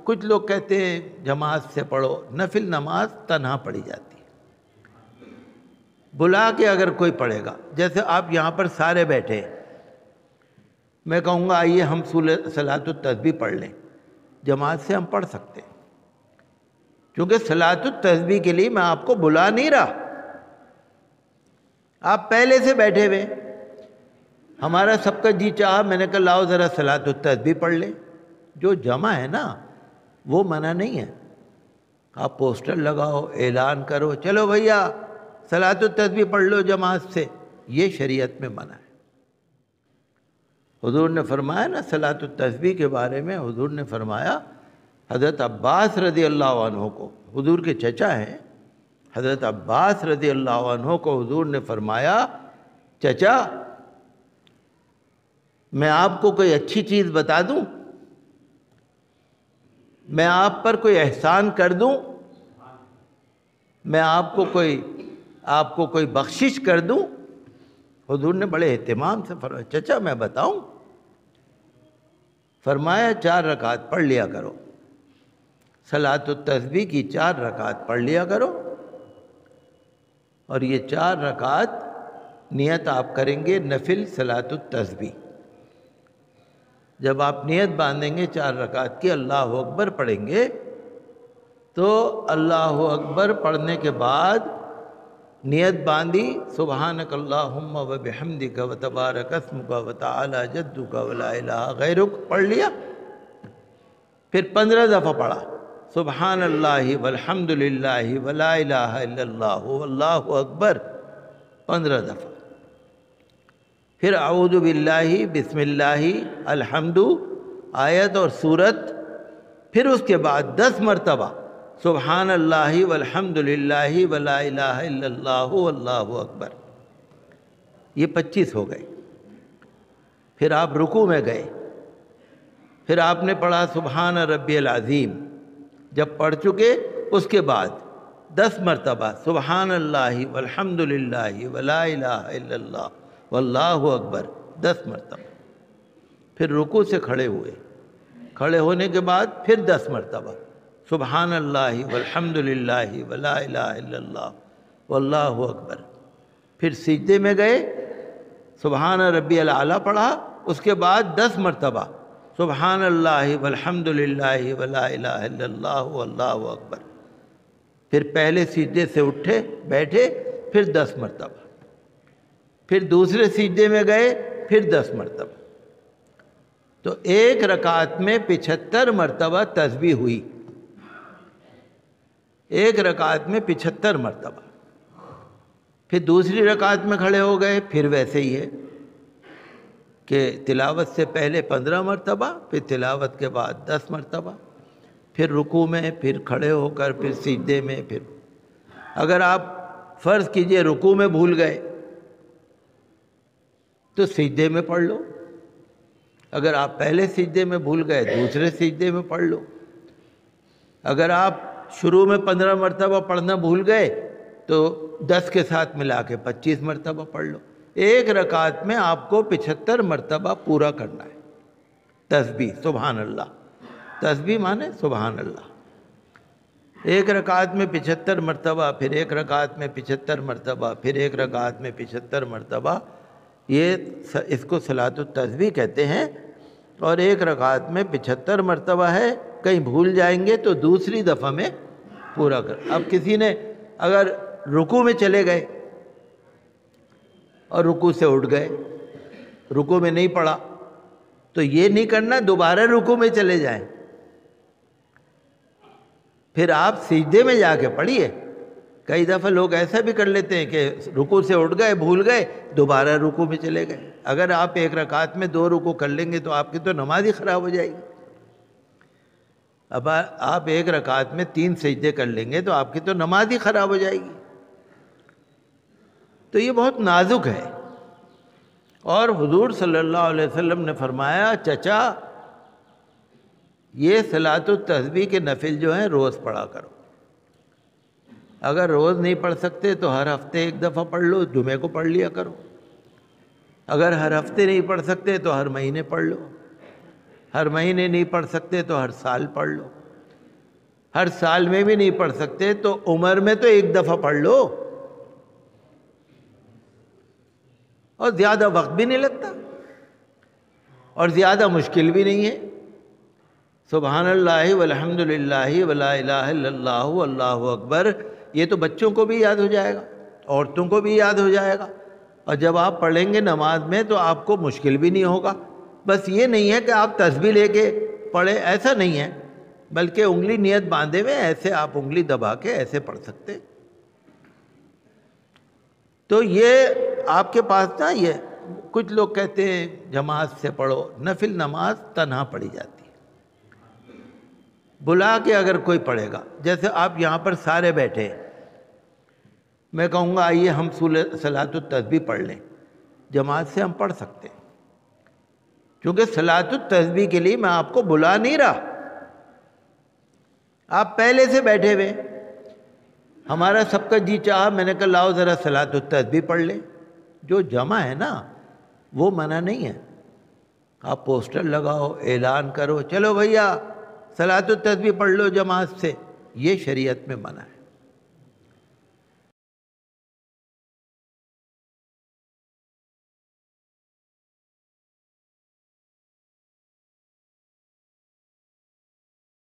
کچھ لوگ کہتے ہیں جماعت سے پڑھو، نفل نماز تنہا پڑھی جاتی ہے، بلا کے اگر کوئی پڑھے گا، جیسے آپ یہاں پر سارے بیٹھے ہیں، میں کہوں گا آئیے ہم صلاۃ التسبیح پڑھ لیں، جماعت سے ہم پڑھ سکتے ہیں، کیونکہ صلاۃ التسبیح کے لیے میں آپ کو بلا نہیں رہا، آپ پہلے سے بیٹھے ہوئے، ہمارا سب کا جی چاہا، میں نے کہا لاؤ ذرا صلاۃ التسبیح پڑھ لیں، جو جمع ہے نا وہ منع نہیں ہے، آپ پوسٹر لگاؤ، اعلان کرو، چلو بھیا صلاۃ التسبیح پڑھ لو جماعت سے، یہ شریعت میں منع ہے۔ حضور نے فرمایا نا صلاۃ التسبیح کے بارے میں، حضور نے فرمایا حضرت عباس رضی اللہ عنہ کو، حضور کے چچا ہیں، حضرت عباس رضی اللہ عنہ کو حضور نے فرمایا چچا میں آپ کو کوئی اچھی چیز بتا دوں، میں آپ پر کوئی احسان کر دوں، میں آپ کو کوئی بخشش کر دوں؟ حضور نے بڑے اہتمام سے فرمایا چچا میں بتاؤں؟ فرمایا 4 رکعت پڑھ لیا کرو، صلاۃ التسبیح کی 4 رکعت پڑھ لیا کرو، اور یہ 4 رکعت نیت آپ کریں گے نفل صلاۃ التسبیح، جب آپ نیت باندھیں گے 4 رکعت کی، اللہ اکبر پڑھیں گے، تو اللہ اکبر پڑھنے کے بعد نیت باندھی سبحانک اللہم و بحمدک و تبارک اسمک و تعالی جدک و لا الہ غیرک پڑھ لیا، پھر 15 دفعہ پڑھا سبحان اللہ والحمد للہ ولا الہ الا اللہ واللہ اکبر 15 دفعہ، پھر اعوذ باللہ بسم اللہ الحمد آیت اور سورت، پھر اس کے بعد 10 مرتبہ سبحان اللہ والحمد للہ ولا الہ الا اللہ واللہ اکبر، یہ 25 ہو گئے۔ پھر آپ رکوع میں گئے، پھر آپ نے پڑھا سبحان ربی العظیم، جب پڑھ چکے اس کے بعد 10 مرتبہ سبحان اللہ والحمد للہ ولا الہ الا اللہ واللہ اکبر 10 مرتبہ، پھر رکوع سے کھڑے ہوئے، کھڑے ہونے کے بعد پھر 10 مرتبہ سبحان اللہ والحمد للہ ولا الہ الا اللہ واللہ اکبر، پھر سجدے میں گئے، سبحان ربی الاعلیٰ پڑھا، اس کے بعد 10 مرتبہ سبحان اللہ والحمد للہ ولا الہ الا اللہ واللہ اکبر، پھر پہلے سجدے سے اٹھے بیٹھے، پھر 10 مرتبہ، پھر دوسرے سجدے میں گئے، پھر 10 مرتبہ، تو ایک رکعت میں 75 مرتبہ تسبیح ہوئی، ایک رکعت میں 75 مرتبہ، پھر دوسری رکعت میں کھڑے ہو گئے، پھر ویسے ہی ہے کہ تلاوت سے پہلے 15 مرتبہ، پھر تلاوت کے بعد 10 مرتبہ، پھر رکوع میں، پھر کھڑے ہو کر، پھر سجدے میں، پھر اگر آپ فرض کیجئے رکوع میں بھول گئے تو سجدے میں پڑھ لو، اگر آپ پہلے سجدے میں بھول گئے دوسرے سجدے میں پڑھ لو، اگر آپ شروع میں 15 مرتبہ پڑھنا بھول گئے تو 10 کے ساتھ ملا کے 25 مرتبہ پڑھ لو، ایک رکعت میں آپ کو 75 مرتبہ پورا کرنا ہے تسبیح سبحان اللہ، تسبیح مانے سبحان اللہ، ایک رکعت میں 75 مرتبہ، پھر ایک رکعت میں 75 مرتبہ، پھر ایک رکعت میں 75 مرتبہ، یہ اس کو صلاۃ التسبیح کہتے ہیں، اور ایک رکعت میں 75 مرتبہ ہے، کہیں بھول جائیں گے تو دوسری دفعہ میں پورا کر۔ اب کسی نے اگر رکوع میں چلے گئے اور رکوع سے اٹھ گئے، رکوع میں نہیں پڑھا، تو یہ نہیں کرنا دوبارہ رکوع میں چلے جائیں، پھر آپ سجدے میں جا کے پڑھیے۔ کئی دفعہ لوگ ایسا بھی کر لیتے ہیں کہ رکوع سے اٹھ گئے، بھول گئے، دوبارہ رکوع میں چلے گئے، اگر آپ ایک رکعت میں 2 رکوع کر لیں گے تو آپ کی تو نماز ہی خراب ہو جائے گی، اب آپ ایک رکعت میں 3 سجدے کر لیں گے تو آپ کی تو نماز ہی خراب ہو جائے گی، تو یہ بہت نازک ہے۔ اور حضور صلی اللہ علیہ وسلم نے فرمایا چچا یہ صلاۃ التسبیح کے نفل جو ہیں روز پڑھا کرو، اگر روز نہیں پڑھ سکتے تو ہر ہفتے ایک دفعہ پڑھ لو، جمعے کو پڑھ لیا کرو، اگر ہر ہفتے نہیں پڑھ سکتے تو ہر مہینے پڑھ لو، ہر مہینے نہیں پڑھ سکتے تو ہر سال پڑھ لو، ہر سال میں بھی نہیں پڑھ سکتے تو عمر میں تو ایک دفعہ پڑھ لو، اور زیادہ وقت بھی نہیں لگتا اور زیادہ مشکل بھی نہیں ہے۔ سبحان اللہ والحمد للہ ولا الہ الا اللہ واللہ اکبر، یہ تو بچوں کو بھی یاد ہو جائے گا، عورتوں کو بھی یاد ہو جائے گا، اور جب آپ پڑھیں گے نماز میں تو آپ کو مشکل بھی نہیں ہوگا۔ بس یہ نہیں ہے کہ آپ تسبیح لے کے پڑھیں، ایسا نہیں ہے، بلکہ انگلی نیت باندھے ہوئے ایسے آپ انگلی دبا کے ایسے پڑھ سکتے۔ تو یہ آپ کے پاس نا، یہ کچھ لوگ کہتے ہیں جماعت سے پڑھو، نفل نماز تنہا پڑھی جاتی ہے، بلا کے اگر کوئی پڑھے گا، جیسے آپ یہاں پر سارے بیٹھے، میں کہوں گا آئیے ہم صلاۃ التسبیح پڑھ لیں، جماعت سے ہم پڑھ سکتے ہیں، کیونکہ صلاۃ التسبیح کے لیے میں آپ کو بلا نہیں رہا، آپ پہلے سے بیٹھے ہوئے، ہمارا سب کا جی چاہا، میں نے کہا لاؤ ذرا صلاۃ التسبیح پڑھ لیں، جو جمع ہے نا وہ منع نہیں ہے، آپ پوسٹر لگاؤ، اعلان کرو، چلو بھیا صلاۃ التسبیح پڑھ لو جماعت سے، یہ شریعت میں منع ہے۔